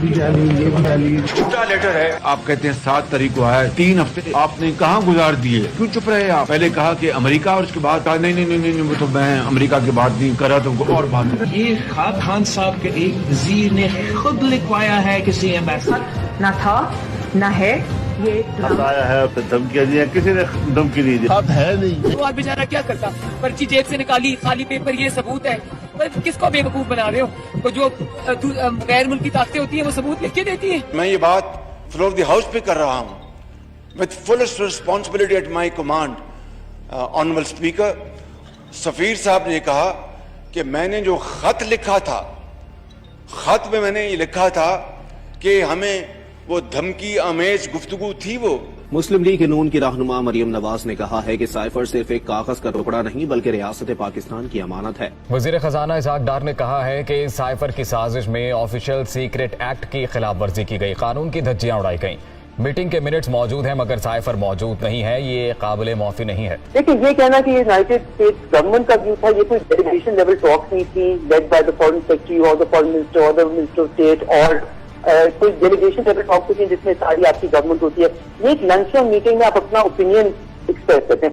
چھوٹا لیٹر ہے، آپ کہتے ہیں 7 تاریخ کو آیا، 3 ہفتے آپ نے کہاں گزار دیے؟ کیوں چپ رہے آپ؟ پہلے کہا کہ امریکہ اور اس کے بعد کہا نہیں وہ تو میں امریکہ کی بات نہیں کر رہا تو اور بات ہے۔ یہ خواب خان صاحب کے ایک وزیر نے خود لکھوایا ہے کسی ایمبیسڈر، نہ تھا نہ ہے، یہ آیا ہے پھر دھمکیاں دی، کسی نے دھمکی نہیں دی، خط ہے نہیں۔ وہ بیچارہ کیا کرتا، پرچی جیب سے نکالی، خالی پیپر، یہ ثبوت ہے۔ کس کو بے وقوف بنا رہے ہو؟ جو غیر ملکی طاقتیں ہوتی ہیں وہ ثبوت لکھ کے دیتی ہیں۔ میں یہ بات فلور دی ہاؤس پہ کر رہا ہوں with fullest responsibility at my command. Honorable Speaker, سفیر صاحب نے کہا کہ میں نے جو خط لکھا تھا، خط میں میں نے یہ لکھا تھا کہ ہمیں وہ دھمکی آمیز گفتگو تھی وہ۔ مسلم لیگ نون کی رہنما مریم نواز نے کہا ہے کہ سائفر صرف ایک کاغذ کا ٹکڑا نہیں بلکہ ریاست پاکستان کی امانت ہے۔ وزیر خزانہ اسحاق ڈار نے کہا ہے کہ اس سائفر کی سازش میں آفیشل سیکرٹ ایکٹ کی خلاف ورزی کی گئی، قانون کی دھجیاں اڑائی گئیں۔ میٹنگ کے منٹس موجود ہیں مگر سائفر موجود نہیں ہے، یہ قابل معافی نہیں ہے۔ دیکھیں، یہ کہنا کہ یونائیٹڈ اسٹیٹس گورنمنٹ کا ویو تھا، یہ کوئی ڈیلیگیشن لیول ٹاک نہیں تھی led by the foreign secretary اور دا فارن منسٹر اور دا منسٹر آف اسٹیٹ، اور کوئی ڈیلیگیشن لیول ٹاک ہوتی ہے جس میں ساری آپ کی گورنمنٹ ہوتی ہے۔ یہ ایک لنچ میٹنگ میں آپ اپنا اوپینین ایکسپریس کرتے ہیں۔